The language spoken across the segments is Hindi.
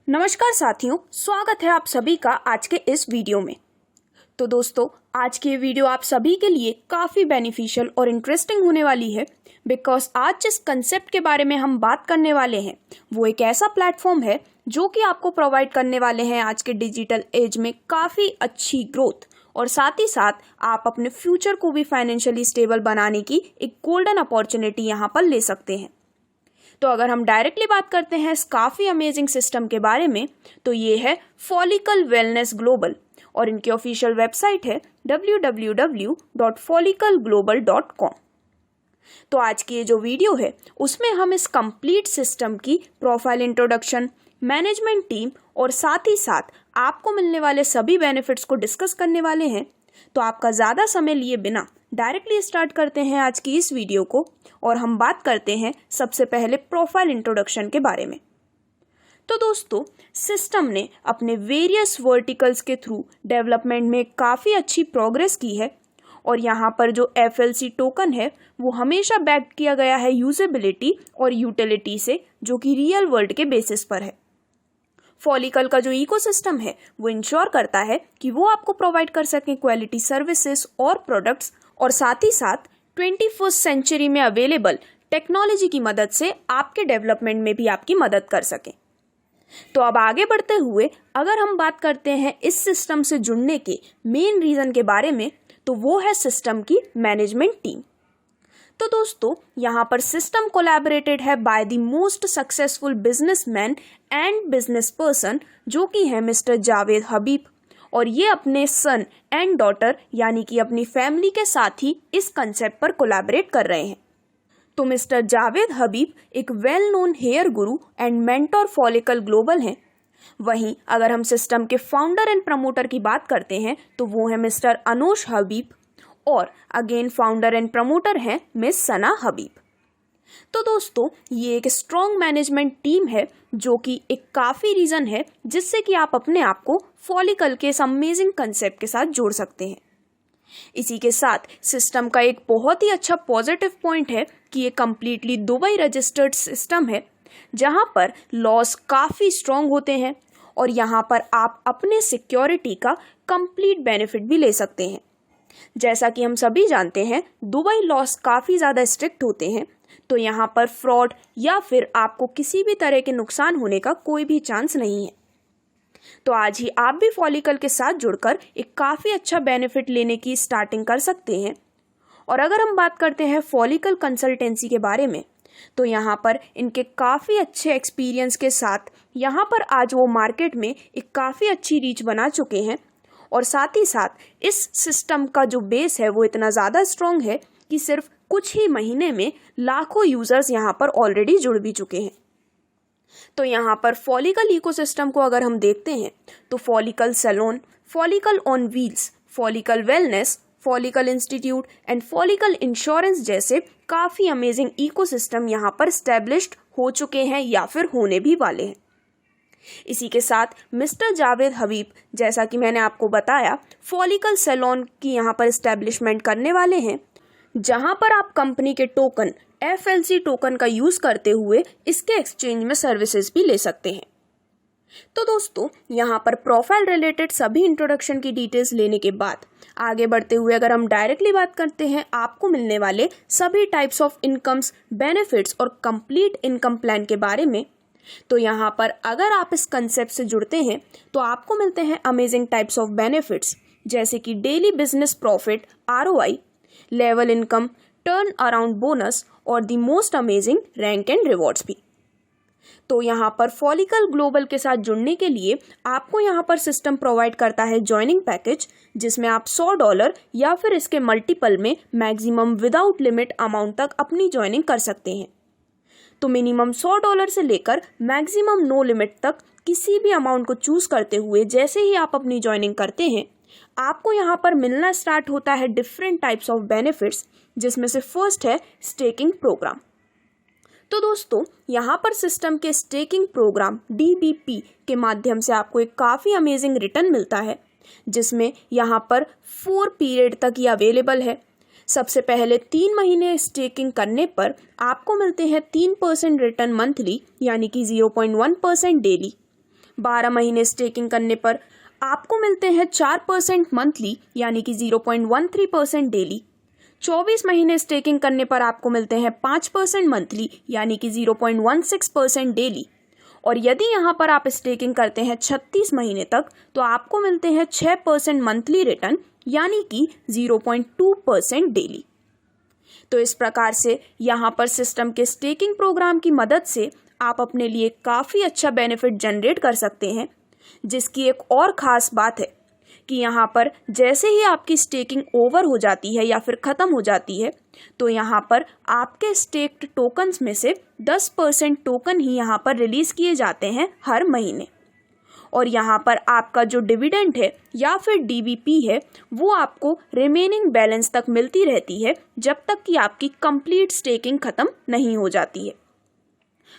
नमस्कार साथियों, स्वागत है आप सभी का आज के इस वीडियो में। तो दोस्तों, आज की ये वीडियो आप सभी के लिए काफ़ी बेनिफिशियल और इंटरेस्टिंग होने वाली है बिकॉज आज जिस कंसेप्ट के बारे में हम बात करने वाले हैं वो एक ऐसा प्लेटफॉर्म है जो कि आपको प्रोवाइड करने वाले हैं आज के डिजिटल एज में काफ़ी अच्छी ग्रोथ और साथ ही साथ आप अपने फ्यूचर को भी फाइनेंशियली स्टेबल बनाने की एक गोल्डन अपॉर्चुनिटी यहाँ पर ले सकते हैं। तो अगर हम डायरेक्टली बात करते हैं इस काफ़ी अमेजिंग सिस्टम के बारे में तो ये है फॉलिकल वेलनेस ग्लोबल और इनकी ऑफिशियल वेबसाइट है www.follicleglobal.com। तो आज की ये जो वीडियो है उसमें हम इस कंप्लीट सिस्टम की प्रोफाइल इंट्रोडक्शन, मैनेजमेंट टीम और साथ ही साथ आपको मिलने वाले सभी बेनिफिट्स को डिस्कस करने वाले हैं। तो आपका ज़्यादा समय लिए बिना डायरेक्टली स्टार्ट करते हैं आज की इस वीडियो को और हम बात करते हैं सबसे पहले प्रोफाइल इंट्रोडक्शन के बारे में। तो दोस्तों, सिस्टम ने अपने वेरियस वर्टिकल्स के थ्रू डेवलपमेंट में काफ़ी अच्छी प्रोग्रेस की है और यहाँ पर जो FLC टोकन है वो हमेशा बैक किया गया है यूजेबिलिटी और यूटिलिटी से, जो कि रियल वर्ल्ड के बेसिस पर है। फॉलिकल का जो इकोसिस्टम है वो इंश्योर करता है कि वो आपको प्रोवाइड कर सकें क्वालिटी सर्विसेज और प्रोडक्ट्स और साथ ही साथ 21st सेंचुरी में अवेलेबल टेक्नोलॉजी की मदद से आपके डेवलपमेंट में भी आपकी मदद कर सकें। तो अब आगे बढ़ते हुए अगर हम बात करते हैं इस सिस्टम से जुड़ने के मेन रीज़न के बारे में तो वो है सिस्टम की मैनेजमेंट टीम। तो दोस्तों, यहाँ पर सिस्टम कोलैबोरेटेड है by the most successful businessman and business person जो कि है मिस्टर जावेद हबीब, और ये अपने सन एंड डॉटर यानी कि अपनी फैमिली के साथ ही इस कंसेप्ट पर कोलैबोरेट कर रहे हैं। तो मिस्टर जावेद हबीब एक well known hair Guru and mentor follicle global हैं। वहीं अगर हम सिस्टम के फाउंडर एंड प्रमोटर की बात करते हैं तो वो है मिस्टर अनोश हबीब और अगेन फाउंडर एंड प्रमोटर हैं मिस सना हबीब। तो दोस्तों, ये एक स्ट्रॉन्ग मैनेजमेंट टीम है जो कि एक काफ़ी रीज़न है जिससे कि आप अपने आप को फॉलिकल के इस अमेजिंग कंसेप्ट के साथ जोड़ सकते हैं। इसी के साथ सिस्टम का एक बहुत ही अच्छा पॉजिटिव पॉइंट है कि ये कम्प्लीटली दुबई रजिस्टर्ड सिस्टम है जहां पर लॉस काफ़ी स्ट्रॉन्ग होते हैं और यहां पर आप अपने सिक्योरिटी का कंप्लीट बेनिफिट भी ले सकते हैं। जैसा कि हम सभी जानते हैं दुबई लॉस काफ़ी ज़्यादा स्ट्रिक्ट होते हैं, तो यहाँ पर फ्रॉड या फिर आपको किसी भी तरह के नुकसान होने का कोई भी चांस नहीं है। तो आज ही आप भी फॉलिकल के साथ जुड़कर एक काफ़ी अच्छा बेनिफिट लेने की स्टार्टिंग कर सकते हैं। और अगर हम बात करते हैं फॉलिकल कंसल्टेंसी के बारे में तो यहाँ पर इनके काफ़ी अच्छे एक्सपीरियंस के साथ यहाँ पर आज वो मार्केट में एक काफ़ी अच्छी रीच बना चुके हैं और साथ ही साथ इस सिस्टम का जो बेस है वो इतना ज़्यादा स्ट्रॉन्ग है कि सिर्फ कुछ ही महीने में लाखों यूज़र्स यहाँ पर ऑलरेडी जुड़ भी चुके हैं। तो यहाँ पर फॉलिकल इकोसिस्टम को अगर हम देखते हैं तो follicle salon, follicle on wheels, follicle wellness, follicle institute and follicle insurance जैसे काफ़ी अमेजिंग इकोसिस्टम यहाँ पर स्टैब्लिश्ड हो चुके हैं या फिर होने भी वाले हैं। इसी के साथ मिस्टर जावेद हबीब, जैसा कि मैंने आपको बताया, फॉलिकल सैलून की यहाँ पर इस्टेब्लिशमेंट करने वाले हैं जहाँ पर आप कंपनी के टोकन FLC टोकन का यूज़ करते हुए इसके एक्सचेंज में सर्विसेज भी ले सकते हैं। तो दोस्तों, यहाँ पर प्रोफाइल रिलेटेड सभी इंट्रोडक्शन की डिटेल्स लेने के बाद आगे बढ़ते हुए अगर हम डायरेक्टली बात करते हैं आपको मिलने वाले सभी टाइप्स ऑफ इनकम्स, बेनिफिट्स और कंप्लीट इनकम प्लान के बारे में, तो यहाँ पर अगर आप इस कंसेप्ट से जुड़ते हैं तो आपको मिलते हैं अमेजिंग टाइप्स ऑफ बेनिफिट्स जैसे कि daily business profit ROI, level income, turn around bonus और the most amazing rank and rewards भी। तो यहाँ पर फॉलिकल ग्लोबल के साथ जुड़ने के लिए आपको यहाँ पर सिस्टम प्रोवाइड करता है ज्वाइनिंग पैकेज जिसमें आप $100 या फिर इसके मल्टीपल में मैक्सिमम विदाउट लिमिट अमाउंट तक अपनी ज्वाइनिंग कर सकते हैं। तो मिनिमम $100 से लेकर मैक्सिमम नो लिमिट तक किसी भी अमाउंट को चूज़ करते हुए जैसे ही आप अपनी ज्वाइनिंग करते हैं आपको यहाँ पर मिलना स्टार्ट होता है डिफरेंट टाइप्स ऑफ बेनिफिट्स, जिसमें से फर्स्ट है स्टेकिंग प्रोग्राम। तो दोस्तों, यहाँ पर सिस्टम के स्टेकिंग प्रोग्राम DBP के माध्यम से आपको एक काफ़ी अमेजिंग रिटर्न मिलता है जिसमें यहाँ पर 4 पीरियड तक ये अवेलेबल है। सबसे पहले 3 महीने स्टेकिंग करने पर आपको मिलते हैं 3% रिटर्न मंथली यानी कि 0.1% डेली। 12 महीने स्टेकिंग करने पर आपको मिलते हैं 4% मंथली यानी कि 0.13% डेली। 24 महीने स्टेकिंग करने पर आपको मिलते हैं 5% मंथली यानी कि 0.16% डेली। और यदि यहाँ पर आप स्टेकिंग करते हैं 36 महीने तक तो आपको मिलते हैं 6% मंथली रिटर्न यानी कि 0.2% डेली। तो इस प्रकार से यहाँ पर सिस्टम के स्टेकिंग प्रोग्राम की मदद से आप अपने लिए काफ़ी अच्छा बेनिफिट जनरेट कर सकते हैं, जिसकी एक और ख़ास बात है कि यहाँ पर जैसे ही आपकी स्टेकिंग ओवर हो जाती है या फिर ख़त्म हो जाती है तो यहाँ पर आपके स्टेक्ड टोकन्स में से 10% टोकन ही यहाँ पर रिलीज़ किए जाते हैं हर महीने। और यहाँ पर आपका जो डिविडेंड है या फिर डीवीपी है वो आपको रिमेनिंग बैलेंस तक मिलती रहती है जब तक कि आपकी कंप्लीट स्टेकिंग ख़त्म नहीं हो जाती है।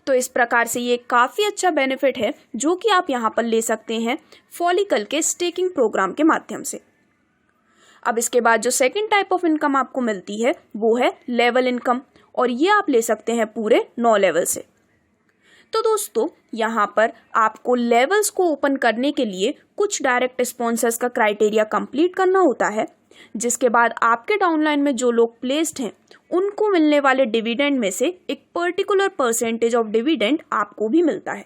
तो इस प्रकार से ये काफ़ी अच्छा बेनिफिट है जो कि आप यहाँ पर ले सकते हैं फॉलिकल के स्टेकिंग प्रोग्राम के माध्यम से। अब इसके बाद जो सेकंड टाइप ऑफ इनकम आपको मिलती है वो है लेवल इनकम, और ये आप ले सकते हैं पूरे 9 लेवल से। तो दोस्तों यहाँ पर आपको लेवल्स को ओपन करने के लिए कुछ डायरेक्ट स्पॉन्सर्स का क्राइटेरिया कंप्लीट करना होता है, जिसके बाद आपके डाउनलाइन में जो लोग प्लेस्ड हैं उनको मिलने वाले डिविडेंड में से एक पर्टिकुलर परसेंटेज ऑफ डिविडेंड आपको भी मिलता है।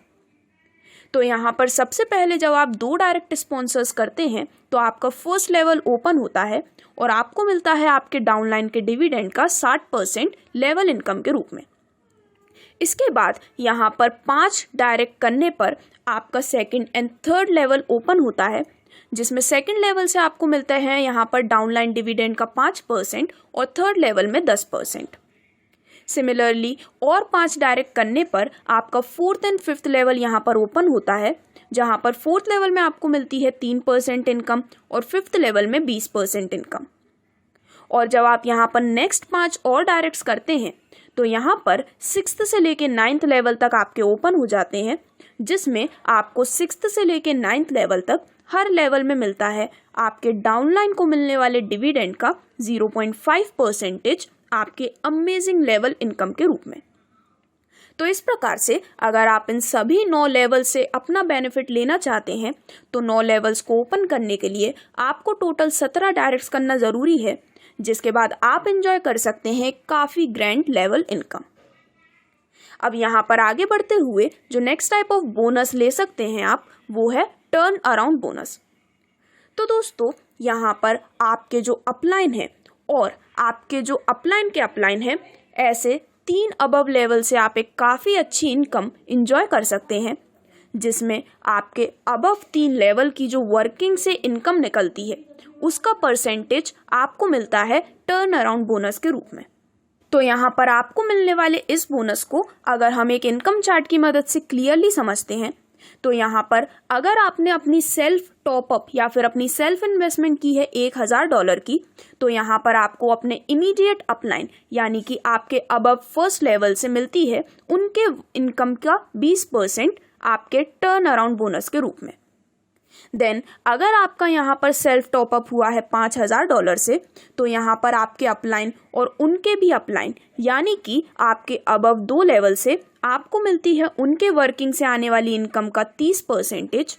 तो यहाँ पर सबसे पहले जब आप 2 डायरेक्ट स्पॉन्सर्स करते हैं तो आपका फर्स्ट लेवल ओपन होता है और आपको मिलता है आपके डाउनलाइन के डिविडेंड का 60% लेवल इनकम के रूप में। इसके बाद यहाँ पर 5 डायरेक्ट करने पर आपका second and third level open होता है, जिसमें सेकंड लेवल से आपको मिलता है यहाँ पर डाउनलाइन डिविडेंड का 5% और थर्ड लेवल में 10%। सिमिलरली और 5 डायरेक्ट करने पर आपका फोर्थ एंड फिफ्थ लेवल यहाँ पर ओपन होता है, जहाँ पर फोर्थ लेवल में आपको मिलती है 3% इनकम और फिफ्थ लेवल में 20% इनकम। और जब आप यहाँ पर नेक्स्ट 5 और डायरेक्ट्स करते हैं तो यहाँ पर 6th से लेके 9th लेवल तक आपके ओपन हो जाते हैं, जिसमें आपको 6th से लेके 9th लेवल तक हर लेवल में मिलता है आपके डाउनलाइन को मिलने वाले डिविडेंड का 0.5% आपके अमेजिंग लेवल इनकम के रूप में। तो इस प्रकार से अगर आप इन सभी 9 लेवल से अपना बेनिफिट लेना चाहते हैं तो 9 लेवल्स को ओपन करने के लिए आपको टोटल 17 डायरेक्ट्स करना ज़रूरी है, जिसके बाद आप एंजॉय कर सकते हैं काफ़ी ग्रैंड लेवल इनकम। अब यहाँ पर आगे बढ़ते हुए जो नेक्स्ट टाइप ऑफ बोनस ले सकते हैं आप वो है टर्न अराउंड बोनस। तो दोस्तों यहाँ पर आपके जो अपलाइन है और आपके जो अपलाइन के अपलाइन है, ऐसे 3 अबव लेवल से आप एक काफ़ी अच्छी इनकम इंजॉय कर सकते हैं, जिसमें आपके अबव 3 लेवल की जो वर्किंग से इनकम निकलती है उसका परसेंटेज आपको मिलता है टर्न अराउंड बोनस के रूप में। तो यहाँ पर आपको मिलने वाले इस बोनस को अगर हम एक इनकम चार्ट की मदद से क्लियरली समझते हैं तो यहाँ पर अगर आपने अपनी सेल्फ टॉपअप या फिर अपनी सेल्फ इन्वेस्टमेंट की है $1000 की, तो यहाँ पर आपको अपने इमीडिएट अपलाइन यानी कि आपके अबव फर्स्ट लेवल से मिलती है उनके इनकम का 20% आपके टर्न अराउंड बोनस के रूप में। देन अगर आपका यहाँ पर सेल्फ टॉपअप हुआ है $5000 से, तो यहाँ पर आपके अपलाइन और उनके भी अपलाइन यानी कि आपके अबव 2 लेवल से आपको मिलती है उनके वर्किंग से आने वाली इनकम का 30%।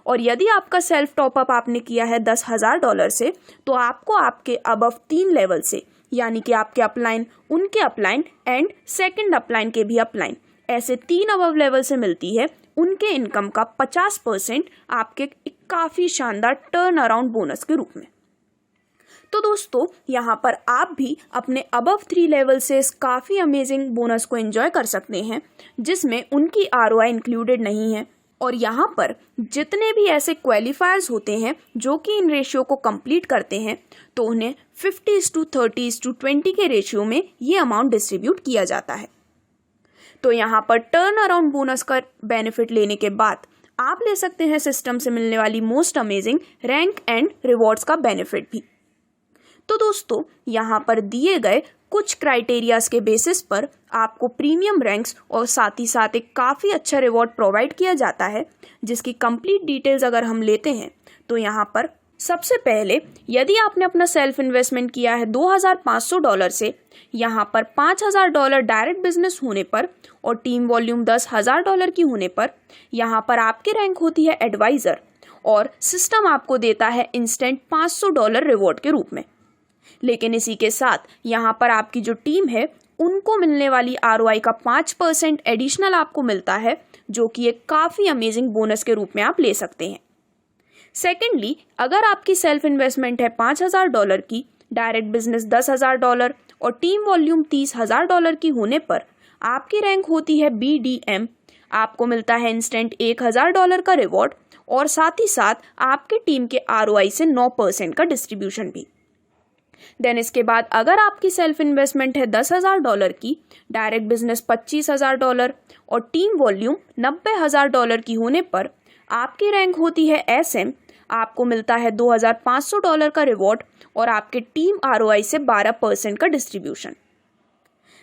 और यदि आपका सेल्फ टॉपअप आपने किया है $10,000 से, तो आपको आपके अबव 3 लेवल से यानी कि आपके अपलाइन, उनके अपलाइन एंड सेकंड अपलाइन के भी अपलाइन, ऐसे 3 अबव लेवल से मिलती है उनके इनकम का 50% आपके एक काफ़ी शानदार टर्न अराउंड बोनस के रूप में। तो दोस्तों यहाँ पर आप भी अपने अबव 3 लेवल से इस काफ़ी अमेजिंग बोनस को एंजॉय कर सकते हैं, जिसमें उनकी ROI इंक्लूडेड नहीं है। और यहाँ पर जितने भी ऐसे क्वालिफायर्स होते हैं जो कि इन रेशियो को कंप्लीट करते हैं, तो उन्हें 50:30:20 के रेशियो में ये अमाउंट डिस्ट्रीब्यूट किया जाता है। तो यहाँ पर टर्न अराउंड बोनस का बेनिफिट लेने के बाद आप ले सकते हैं सिस्टम से मिलने वाली most amazing rank and rewards का बेनिफिट भी। तो दोस्तों यहाँ पर दिए गए कुछ क्राइटेरियाज के बेसिस पर आपको प्रीमियम रैंक्स और साथ ही साथ एक काफ़ी अच्छा रिवॉर्ड प्रोवाइड किया जाता है, जिसकी कंप्लीट डिटेल्स अगर हम लेते हैं तो यहाँ पर सबसे पहले यदि आपने अपना सेल्फ इन्वेस्टमेंट किया है $2,500 से, यहाँ पर $5,000 डायरेक्ट बिजनेस होने पर और टीम वॉल्यूम $10,000 की होने पर यहाँ पर आपकी रैंक होती है एडवाइज़र और सिस्टम आपको देता है इंस्टेंट $500 रिवॉर्ड के रूप में। लेकिन इसी के साथ यहाँ पर आपकी जो टीम है उनको मिलने वाली ROI का 5% एडिशनल आपको मिलता है, जो कि एक काफ़ी अमेजिंग बोनस के रूप में आप ले सकते हैं। सेकेंडली, अगर आपकी सेल्फ इन्वेस्टमेंट है $5,000 की, डायरेक्ट बिजनेस $10,000 और टीम वॉल्यूम $30,000 की होने पर आपकी रैंक होती है BDM। आपको मिलता है इंस्टेंट $1,000 का रिवॉर्ड और साथ ही साथ आपकी टीम के ROI से 9% का डिस्ट्रीब्यूशन भी। देन इसके बाद अगर आपकी सेल्फ इन्वेस्टमेंट है $10,000 की, डायरेक्ट बिजनेस $25,000 और टीम वॉल्यूम $90,000 की होने पर आपकी रैंक होती है SM। आपको मिलता है $2,500 का रिवॉर्ड और आपके टीम ROI से 12% का डिस्ट्रीब्यूशन।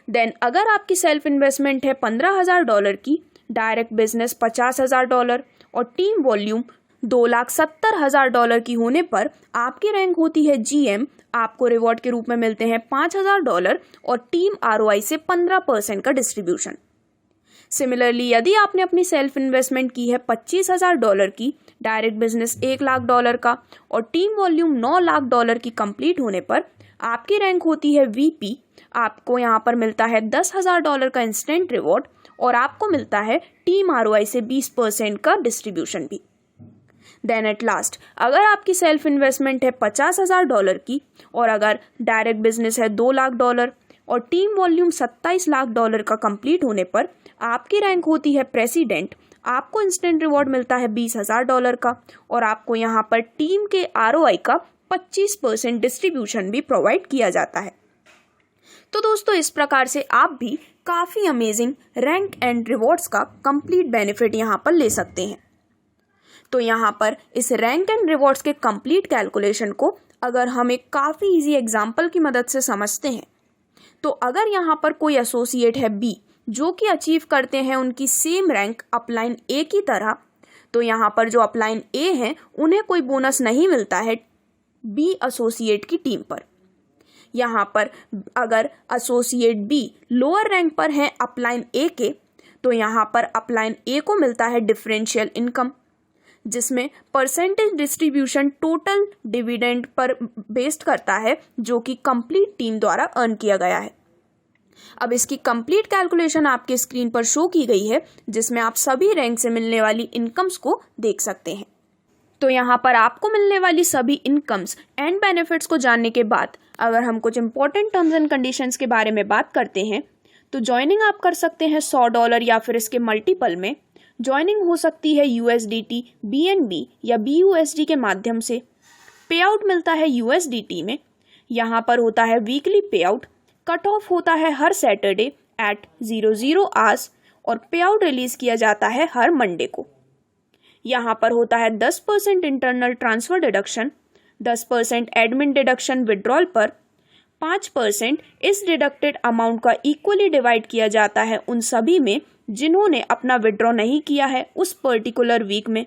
देन अगर आपकी सेल्फ इन्वेस्टमेंट है $15,000 की, डायरेक्ट बिजनेस $50,000 और टीम वॉल्यूम $2,70,000 की होने पर आपकी रैंक होती है GM। आपको रिवॉर्ड के रूप में मिलते हैं $5,000 और टीम ROI से 15% का डिस्ट्रीब्यूशन। सिमिलरली, यदि आपने अपनी सेल्फ इन्वेस्टमेंट की है $25,000 की, डायरेक्ट बिजनेस $1,00,000 का और टीम वॉल्यूम $9,00,000 की कंप्लीट होने पर आपकी रैंक होती है VP। आपको यहाँ पर मिलता है $10,000 का इंस्टेंट रिवॉर्ड और आपको मिलता है टीम ROI से 20% का डिस्ट्रीब्यूशन भी। देन एट लास्ट, अगर आपकी सेल्फ इन्वेस्टमेंट है $50,000 की और अगर डायरेक्ट बिजनेस है $2,00,000 और टीम वॉल्यूम $27,00,000 का कंप्लीट होने पर आपकी रैंक होती है प्रेसिडेंट। आपको इंस्टेंट रिवॉर्ड मिलता है $20,000 का और आपको यहाँ पर टीम के ROI का 25% डिस्ट्रीब्यूशन भी प्रोवाइड किया जाता है। तो दोस्तों, इस प्रकार से आप भी काफ़ी अमेजिंग रैंक एंड रिवॉर्ड्स का कंप्लीट बेनिफिट यहाँ पर ले सकते हैं। तो यहाँ पर इस रैंक एंड रिवॉर्ड्स के कंप्लीट कैलकुलेशन को अगर हम एक काफ़ी इजी एग्जाम्पल की मदद से समझते हैं, तो अगर यहाँ पर कोई एसोसिएट है B जो कि अचीव करते हैं उनकी सेम रैंक अपलाइन A की तरह, तो यहाँ पर जो अपलाइन A हैं उन्हें कोई बोनस नहीं मिलता है B एसोसिएट की टीम पर। यहाँ पर अगर एसोसिएट B लोअर रैंक पर है अपलाइन A के, तो यहाँ पर अपलाइन A को मिलता है डिफरेंशियल इनकम, जिसमें percentage distribution total dividend per based करता है, जो कि कंप्लीट टीम द्वारा अर्न किया गया है। अब इसकी कंप्लीट कैलकुलेशन आपके स्क्रीन पर शो की गई है, जिसमें आप सभी रैंक से मिलने वाली इनकम्स को देख सकते हैं। तो यहाँ पर आपको मिलने वाली सभी इनकम्स एंड बेनिफिट्स को जानने के बाद अगर हम कुछ इंपॉर्टेंट टर्म्स एंड कंडीशंस के बारे में बात करते हैं, तो ज्वाइनिंग आप कर सकते हैं $100 या फिर इसके मल्टीपल में। ज्वाइनिंग हो सकती है USDT, BNB या BUSD के माध्यम से। पे आउट मिलता है USDT में। यहाँ पर होता है वीकली पे आउट। कट ऑफ होता है हर सैटरडे एट 00 आवर्स और पे आउट रिलीज किया जाता है हर मंडे को। यहाँ पर होता है 10% internal transfer deduction, 10% admin deduction withdrawal पर, 5% इस डिडक्टेड अमाउंट का इक्वली डिवाइड किया जाता है उन सभी में जिन्होंने अपना विड्रॉ नहीं किया है उस पर्टिकुलर वीक में।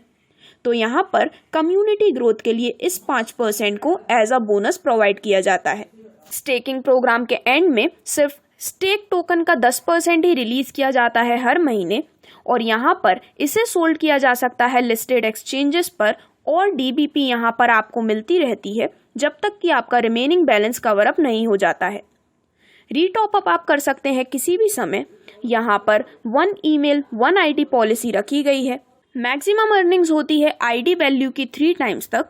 तो यहाँ पर कम्युनिटी ग्रोथ के लिए इस 5% को एज अ बोनस प्रोवाइड किया जाता है। स्टेकिंग प्रोग्राम के एंड में सिर्फ स्टेक टोकन का 10% ही रिलीज किया जाता है हर महीने और यहाँ पर इसे सोल्ड किया जा सकता है लिस्टेड एक्सचेंजेस पर और DBP यहाँ पर आपको मिलती रहती है जब तक कि आपका रिमेनिंग बैलेंस कवर अप नहीं हो जाता है। रीटॉप अप आप कर सकते हैं किसी भी समय। यहाँ पर 1 ईमेल 1 ID पॉलिसी रखी गई है। मैक्सिमम अर्निंग्स होती है ID वैल्यू की 3 टाइम्स तक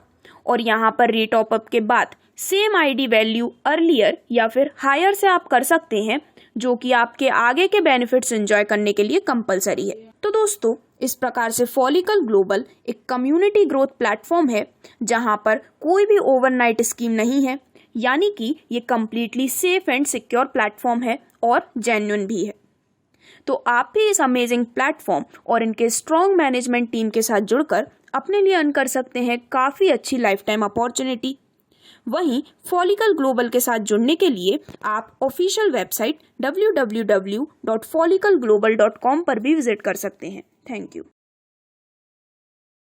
और यहाँ पर रीटॉप अप के बाद सेम ID वैल्यू अर्लियर या फिर हायर से आप कर सकते हैं, जो कि आपके आगे के बेनिफिट्स एंजॉय करने के लिए कंपलसरी है। तो दोस्तों, इस प्रकार से फॉलिकल ग्लोबल एक कम्युनिटी ग्रोथ प्लेटफॉर्म है जहां पर कोई भी ओवरनाइट स्कीम नहीं है, यानी कि ये completely safe and secure platform है और जेन्युइन भी है। तो आप भी इस अमेजिंग प्लेटफॉर्म और इनके स्ट्रॉन्ग मैनेजमेंट टीम के साथ जुड़कर अपने लिए अर्न कर सकते हैं काफ़ी अच्छी लाइफ टाइम अपॉर्चुनिटी। वहीं फॉलिकल ग्लोबल के साथ जुड़ने के लिए आप ऑफिशियल वेबसाइट www.follicalglobal.com पर भी विजिट कर सकते हैं। Thank you.